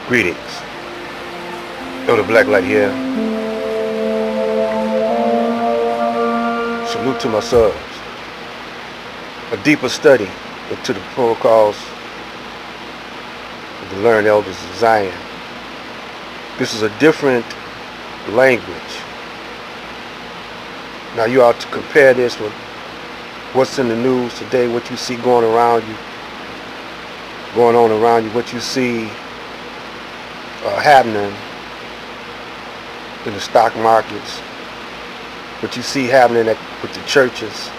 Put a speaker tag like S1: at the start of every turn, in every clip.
S1: Greetings. Elder Blacklight here. Salute to my subs. A deeper study into the protocols of the learned elders of Zion. This is a different language. Now you ought to compare this with what's in the news today, what you see going on around you, what you see happening in the stock markets, what you see happening with the churches,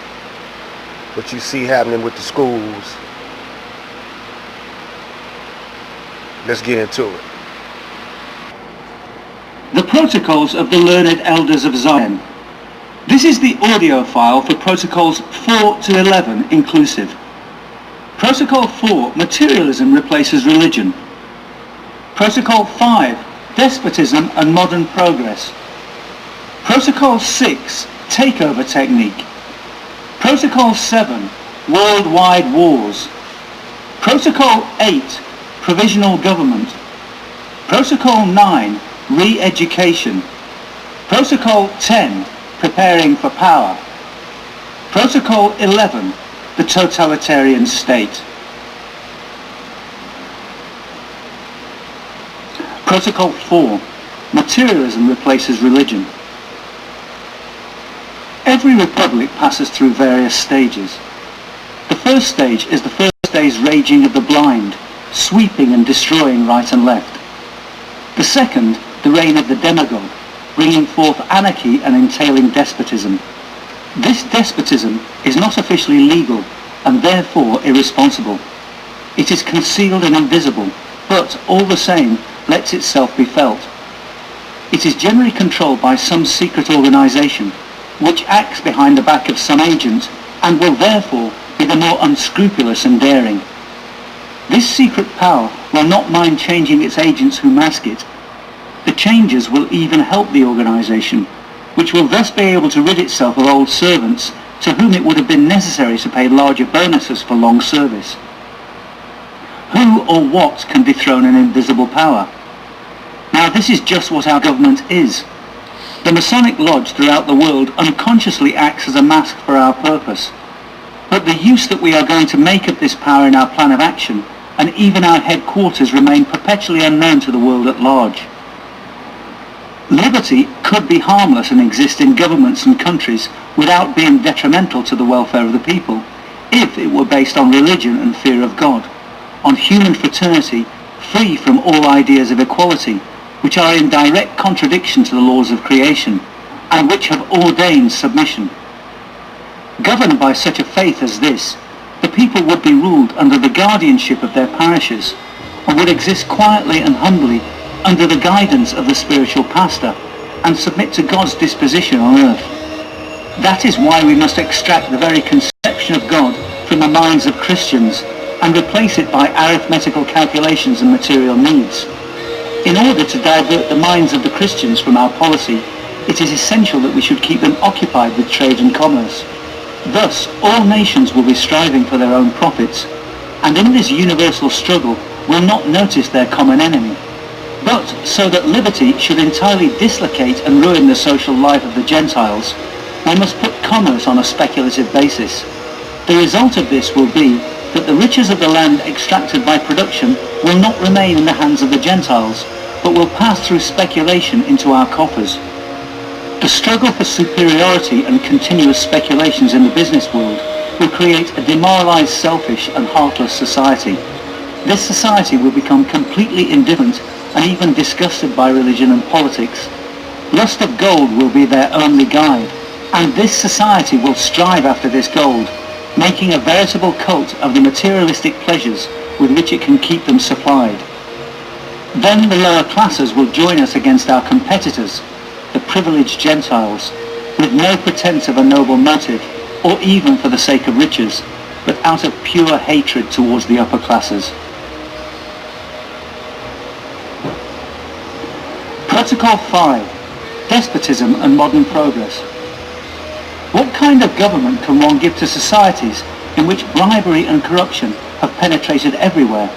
S1: what you see happening with the schools. Let's get into it.
S2: The Protocols of the Learned Elders of Zion. This is the audio file for Protocols 4 to 11 inclusive. Protocol 4, Materialism Replaces Religion. Protocol 5, Despotism and Modern Progress. Protocol 6, Takeover Technique. Protocol 7, Worldwide Wars. Protocol 8, Provisional Government. Protocol 9, Re-education. Protocol 10, Preparing for Power. Protocol 11, the Totalitarian State. Protocol 4, Materialism Replaces Religion. Every republic passes through various stages. The first stage is the first day's raging of the blind, sweeping and destroying right and left. The second, the reign of the demagogue, bringing forth anarchy and entailing despotism. This despotism is not officially legal and therefore irresponsible. It is concealed and invisible, but all the same lets itself be felt. It is generally controlled by some secret organization, which acts behind the back of some agent and will therefore be the more unscrupulous and daring. This secret power will not mind changing its agents who mask it. The changes will even help the organization, which will thus be able to rid itself of old servants to whom it would have been necessary to pay larger bonuses for long service. Who or what can dethrone an invisible power? Now this is just what our government is. The Masonic Lodge throughout the world unconsciously acts as a mask for our purpose. But the use that we are going to make of this power in our plan of action, and even our headquarters, remain perpetually unknown to the world at large. Liberty could be harmless and exist in governments and countries without being detrimental to the welfare of the people, if it were based on religion and fear of God, on human fraternity, free from all ideas of equality, which are in direct contradiction to the laws of creation, and which have ordained submission. Governed by such a faith as this, the people would be ruled under the guardianship of their parishes, and would exist quietly and humbly under the guidance of the spiritual pastor, and submit to God's disposition on earth. That is why we must extract the very conception of God from the minds of Christians, and replace it by arithmetical calculations and material needs. In order to divert the minds of the Christians from our policy, it is essential that we should keep them occupied with trade and commerce. Thus, all nations will be striving for their own profits, and in this universal struggle will not notice their common enemy. But, so that liberty should entirely dislocate and ruin the social life of the Gentiles, we must put commerce on a speculative basis. The result of this will be that the riches of the land extracted by production will not remain in the hands of the Gentiles, but will pass through speculation into our coffers. The struggle for superiority and continuous speculations in the business world will create a demoralized, selfish and heartless society. This society will become completely indifferent and even disgusted by religion and politics. Lust of gold will be their only guide, and this society will strive after this gold, making a veritable cult of the materialistic pleasures with which it can keep them supplied. Then the lower classes will join us against our competitors, the privileged Gentiles, with no pretense of a noble motive, or even for the sake of riches, but out of pure hatred towards the upper classes. Protocol 5, Despotism and Modern Progress. What kind of government can one give to societies in which bribery and corruption have penetrated everywhere?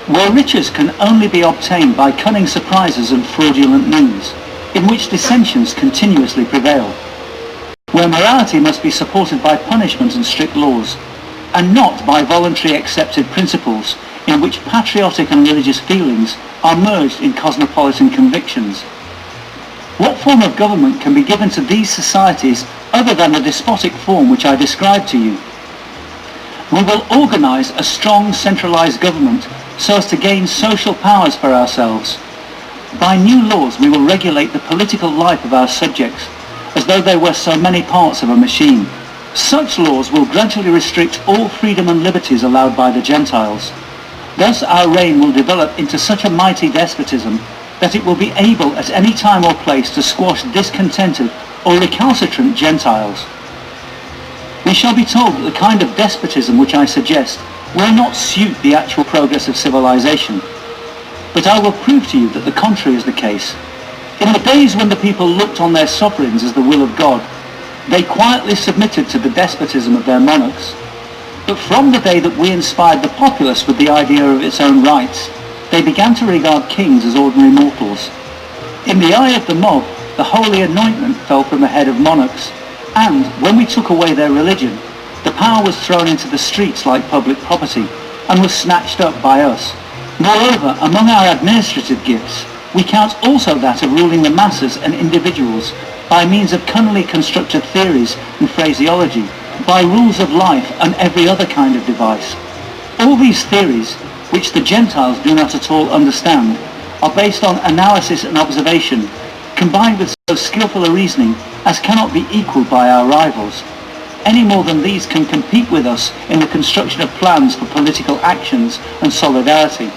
S2: where riches can only be obtained by cunning surprises and fraudulent means, in which dissensions continuously prevail, where morality must be supported by punishment and strict laws, and not by voluntary accepted principles in which patriotic and religious feelings are merged in cosmopolitan convictions. What form of government can be given to these societies other than the despotic form which I described to you? We will organize a strong centralized government so as to gain social powers for ourselves. By new laws we will regulate the political life of our subjects as though they were so many parts of a machine. Such laws will gradually restrict all freedom and liberties allowed by the Gentiles. Thus our reign will develop into such a mighty despotism that it will be able at any time or place to squash discontented or recalcitrant Gentiles. We shall be told that the kind of despotism which I suggest will not suit the actual progress of civilization. But I will prove to you that the contrary is the case. In the days when the people looked on their sovereigns as the will of God, they quietly submitted to the despotism of their monarchs. But from the day that we inspired the populace with the idea of its own rights, they began to regard kings as ordinary mortals. In the eye of the mob, the holy anointment fell from the head of monarchs, and when we took away their religion, the power was thrown into the streets like public property, and was snatched up by us. Moreover, among our administrative gifts, we count also that of ruling the masses and individuals by means of cunningly constructed theories and phraseology, by rules of life and every other kind of device. All these theories, which the Gentiles do not at all understand, are based on analysis and observation, combined with so skillful a reasoning as cannot be equalled by our rivals, any more than these can compete with us in the construction of plans for political actions and solidarity.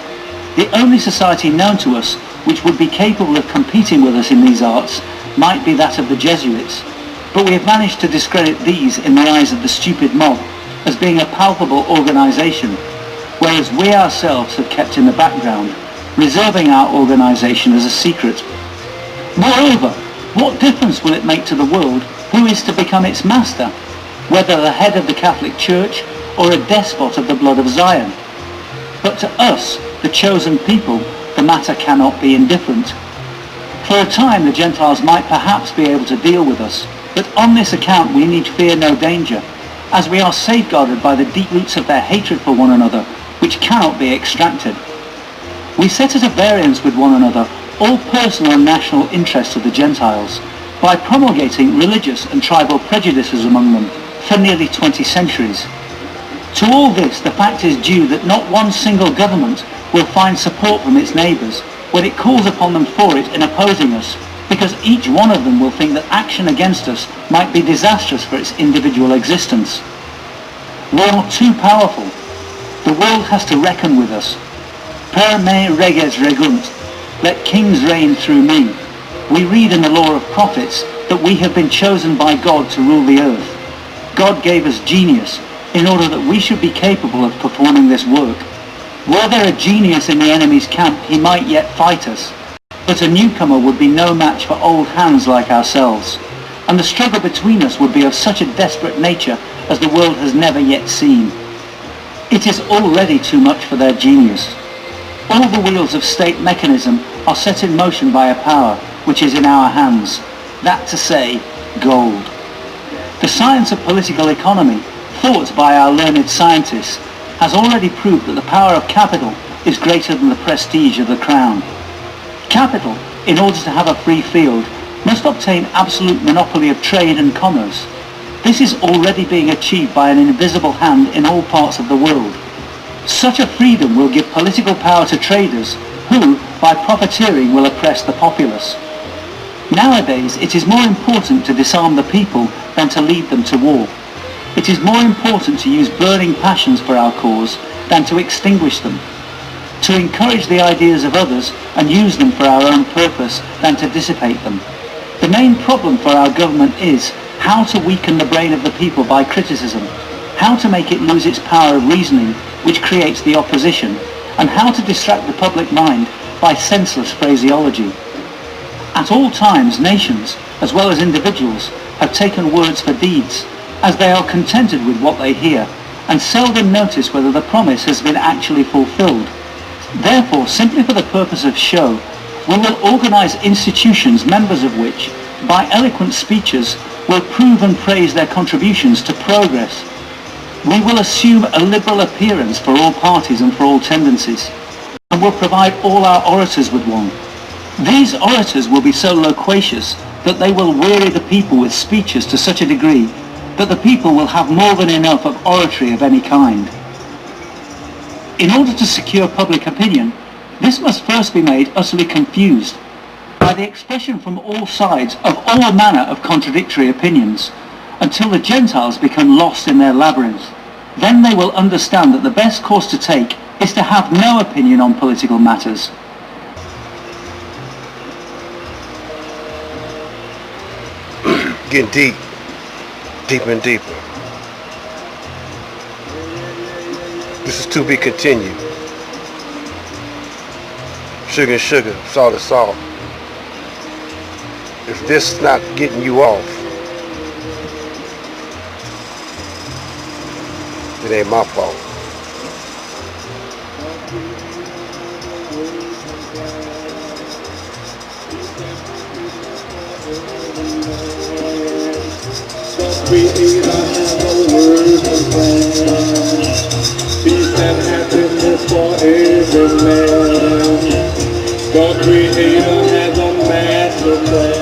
S2: The only society known to us which would be capable of competing with us in these arts might be that of the Jesuits, but we have managed to discredit these in the eyes of the stupid mob as being a palpable organization, whereas we ourselves have kept in the background, reserving our organization as a secret. Moreover, what difference will it make to the world who is to become its master, whether the head of the Catholic Church or a despot of the blood of Zion? But to us, the chosen people, the matter cannot be indifferent. For a time the Gentiles might perhaps be able to deal with us, but on this account we need fear no danger, as we are safeguarded by the deep roots of their hatred for one another, which cannot be extracted. We set at a variance with one another all personal and national interests of the Gentiles, by promulgating religious and tribal prejudices among them for nearly 20 centuries. To all this, the fact is due that not one single government will find support from its neighbours when it calls upon them for it in opposing us, because each one of them will think that action against us might be disastrous for its individual existence. We are too powerful. The world has to reckon with us. Per me reges regunt. Let kings reign through me. We read in the law of prophets that we have been chosen by God to rule the earth. God gave us genius in order that we should be capable of performing this work. Were there a genius in the enemy's camp, he might yet fight us, but a newcomer would be no match for old hands like ourselves, and the struggle between us would be of such a desperate nature as the world has never yet seen. It is already too much for their genius. All the wheels of state mechanism are set in motion by a power which is in our hands, that to say, gold. The science of political economy, thought by our learned scientists, has already proved that the power of capital is greater than the prestige of the crown. Capital, in order to have a free field, must obtain absolute monopoly of trade and commerce. This is already being achieved by an invisible hand in all parts of the world. Such a freedom will give political power to traders who, by profiteering, will oppress the populace. Nowadays, it is more important to disarm the people than to lead them to war. It is more important to use burning passions for our cause than to extinguish them, to encourage the ideas of others and use them for our own purpose than to dissipate them. The main problem for our government is how to weaken the brain of the people by criticism, how to make it lose its power of reasoning, which creates the opposition, and how to distract the public mind by senseless phraseology. At all times, nations, as well as individuals, have taken words for deeds, as they are contented with what they hear, and seldom notice whether the promise has been actually fulfilled. Therefore, simply for the purpose of show, we will organise institutions, members of which, by eloquent speeches, will prove and praise their contributions to progress. We will assume a liberal appearance for all parties and for all tendencies, and will provide all our orators with one. These orators will be so loquacious that they will weary the people with speeches to such a degree that the people will have more than enough of oratory of any kind. In order to secure public opinion, this must first be made utterly confused by the expression from all sides of all manner of contradictory opinions, until the Gentiles become lost in their labyrinth. Then they will understand that the best course to take is to have no opinion on political matters.
S1: Getting deep, deeper and deeper. This is to be continued. Sugar and sugar, salt is salt. If this is not getting you off, it ain't my fault.
S3: Creator has a word and plan. Peace and happiness for every man. The Creator has a master plan.